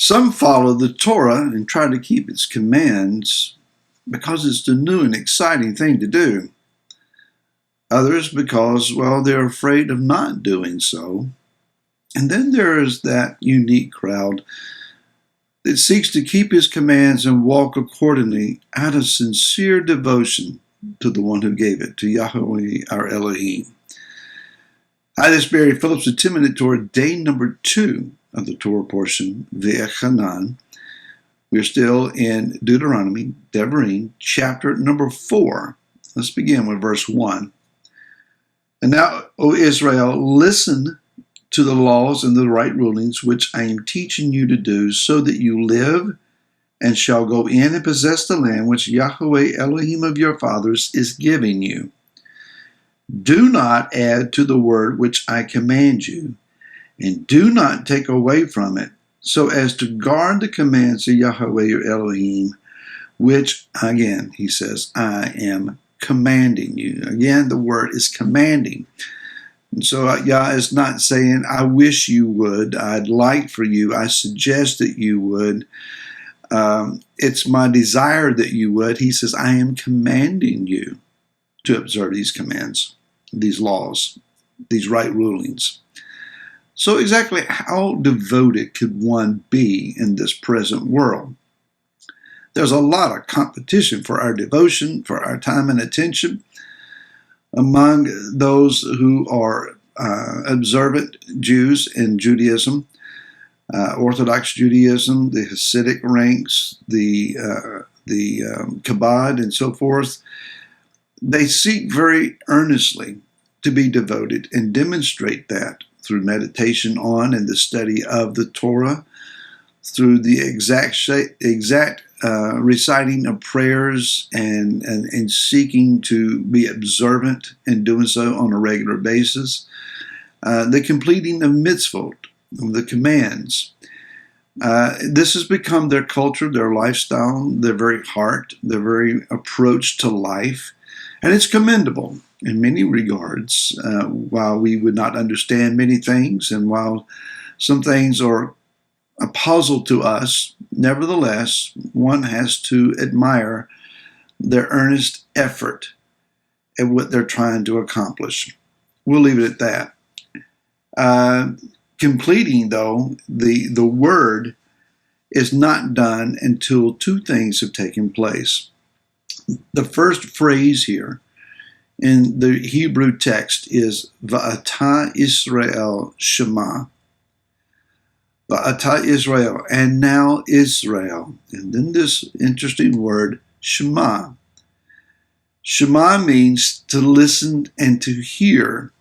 Some follow the Torah and try to keep its commands because it's the new and exciting thing to do. Others because, well, they're afraid of not doing so. And then there is that unique crowd that seeks to keep his commands and walk accordingly out of sincere devotion to the one who gave it, to Yahweh our Elohim. Hi, this is Barry Phillips with 10-Minute Torah, day number 2 of the Torah portion, Ve'echanan. We're still in Deuteronomy, Devarim, chapter number 4. Let's begin with verse 1. And now, O Israel, listen to the laws and the right rulings which I am teaching you to do, so that you live and shall go in and possess the land which Yahweh Elohim of your fathers is giving you. Do not add to the word which I command you, and do not take away from it, so as to guard the commands of Yahweh your Elohim, which, again, he says, I am commanding you. Again, the word is commanding. And so Yah is not saying, I wish you would, I'd like for you, I suggest that you would. It's my desire that you would. He says, I am commanding you to observe these commands, these laws, these right rulings. So exactly how devoted could one be in this present world? There's a lot of competition for our devotion, for our time and attention among those who are observant Jews in Judaism, Orthodox Judaism, the Hasidic ranks, the Chabad, and so forth. They seek very earnestly to be devoted and demonstrate that through meditation on and the study of the Torah, through the exact reciting of prayers and seeking to be observant and doing so on a regular basis, the completing of mitzvot, of the commands. This has become their culture, their lifestyle, their very heart, their very approach to life, and it's commendable in many regards. While we would not understand many things, and while some things are a puzzle to us, nevertheless, one has to admire their earnest effort at what they're trying to accomplish. We'll leave it at that. Completing, though, the word is not done until two things have taken place. The first phrase here in the Hebrew text is Va'ata Israel Shema. Va'ata Israel, and now Israel. And then this interesting word, Shema. Shema means to listen and to hear.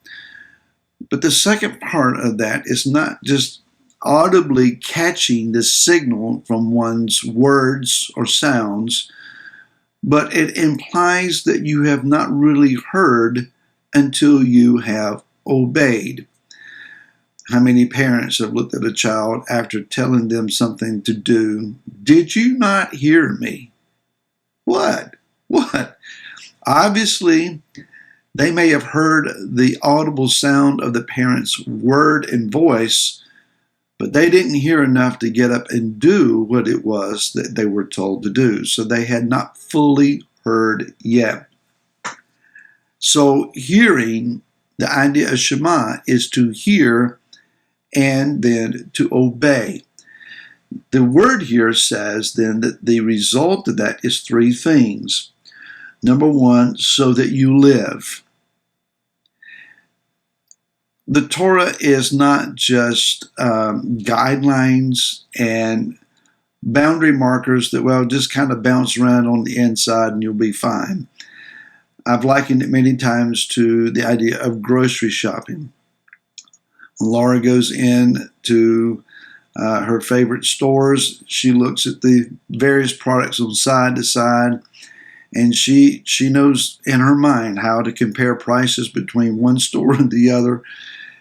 But the second part of that is not just audibly catching the signal from one's words or sounds, but it implies that you have not really heard until you have obeyed. How many parents have looked at a child after telling them something to do? Did you not hear me? What? Obviously, they may have heard the audible sound of the parent's word and voice, but they didn't hear enough to get up and do what it was that they were told to do. So they had not fully heard yet. So hearing, the idea of Shema is to hear and then to obey. The word here says then that the result of that is three things. Number one, so that you live. The Torah is not just guidelines and boundary markers that, well, just kind of bounce around on the inside and you'll be fine. I've likened it many times to the idea of grocery shopping. When Laura goes in to her favorite stores, she looks at the various products on side to side, and she knows in her mind how to compare prices between one store and the other.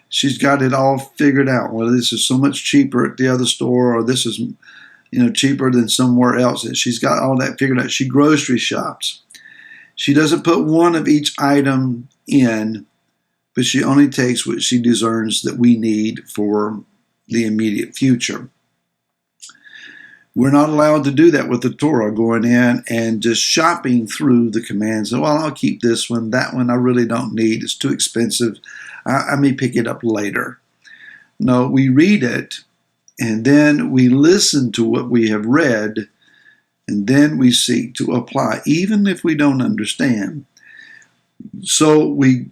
She's got it all figured out. Well, this is so much cheaper at the other store, or this is, cheaper than somewhere else. And she's got all that figured out. She grocery shops. She doesn't put one of each item in, but she only takes what she discerns that we need for the immediate future. We're not allowed to do that with the Torah, going in and just shopping through the commands. Well, I'll keep this one. That one I really don't need. It's too expensive. I may pick it up later. No, we read it, and then we listen to what we have read, and then we seek to apply, even if we don't understand. So we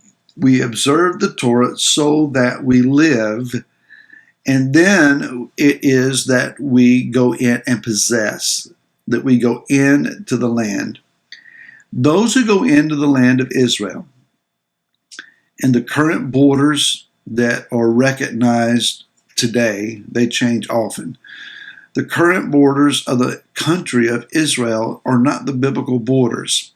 observe the Torah so that we live, and then it is that we go in and possess, that we go into the land. Those who go into the land of Israel, and the current borders that are recognized today, they change often. The current borders of the country of Israel are not the biblical borders.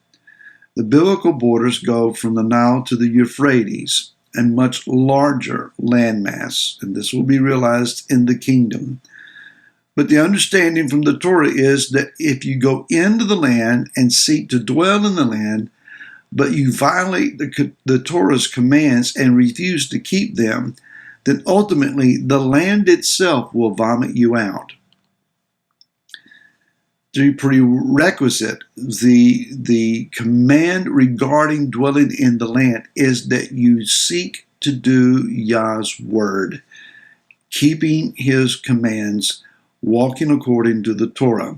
The biblical borders go from the Nile to the Euphrates, a much larger landmass, and this will be realized in the kingdom. But the understanding from the Torah is that if you go into the land and seek to dwell in the land, but you violate the Torah's commands and refuse to keep them, then ultimately the land itself will vomit you out. The prerequisite, the command regarding dwelling in the land is that you seek to do Yah's word, keeping his commands, walking according to the Torah.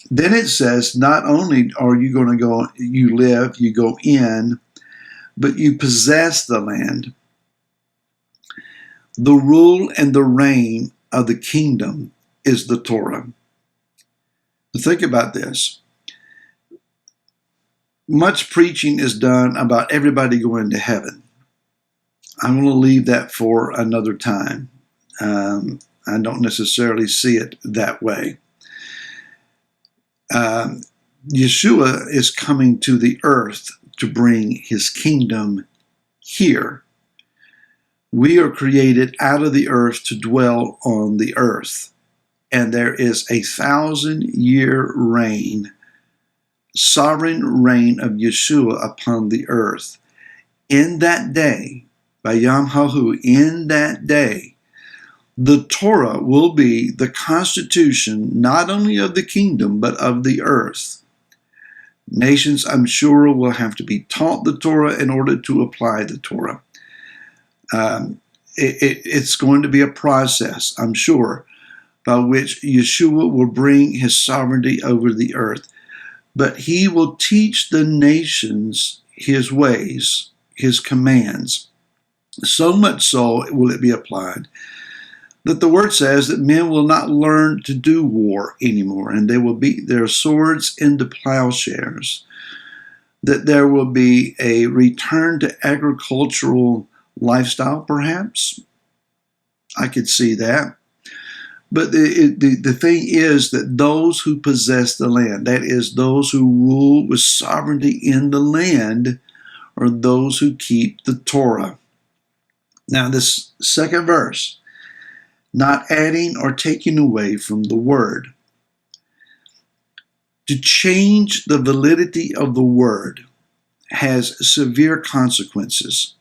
Then it says, not only are you going to go, you live, you go in, but you possess the land. The rule and the reign of the kingdom is the Torah. Think about this. Much preaching is done about everybody going to heaven. I'm going to leave that for another time. I don't necessarily see it that way. Yeshua is coming to the earth to bring his kingdom here. We are created out of the earth to dwell on the earth. And there is a 1,000-year reign, sovereign reign of Yeshua upon the earth. In that day, by Yom Hahu, in that day, the Torah will be the constitution not only of the kingdom, but of the earth. Nations, I'm sure, will have to be taught the Torah in order to apply the Torah. It's going to be a process, I'm sure, by which Yeshua will bring his sovereignty over the earth. But he will teach the nations his ways, his commands. So much so will it be applied that the word says that men will not learn to do war anymore, and they will beat their swords into plowshares, that there will be a return to agricultural lifestyle, perhaps. I could see that. But the thing is that those who possess the land, that is, those who rule with sovereignty in the land, are those who keep the Torah. Now, this second verse, not adding or taking away from the word. To change the validity of the word has severe consequences.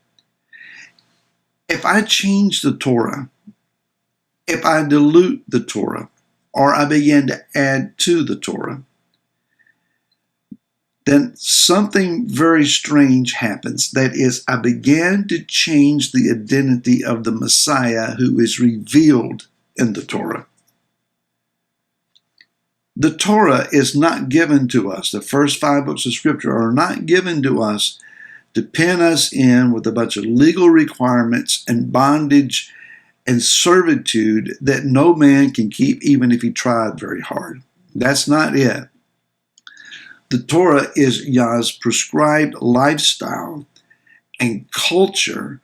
If I change the Torah, if I dilute the Torah, or I begin to add to the Torah, then something very strange happens. That is, I began to change the identity of the Messiah who is revealed in the Torah. The Torah is not given to us. The first 5 books of Scripture are not given to us to pin us in with a bunch of legal requirements and bondage and servitude that no man can keep even if he tried very hard. That's not it. The Torah is Yah's prescribed lifestyle and culture,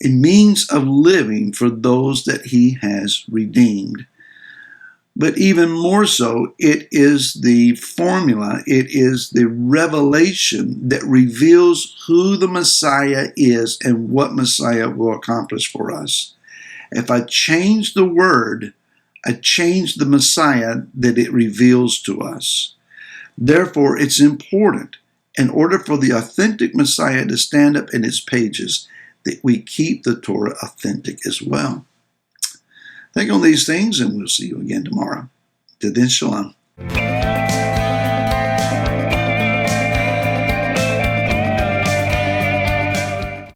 a means of living for those that he has redeemed. But even more so, it is the formula, it is the revelation that reveals who the Messiah is and what Messiah will accomplish for us. If I change the word, I change the Messiah that it reveals to us. Therefore, it's important, in order for the authentic Messiah to stand up in its pages, that we keep the Torah authentic as well. Think on these things, and we'll see you again tomorrow. Till then, shalom.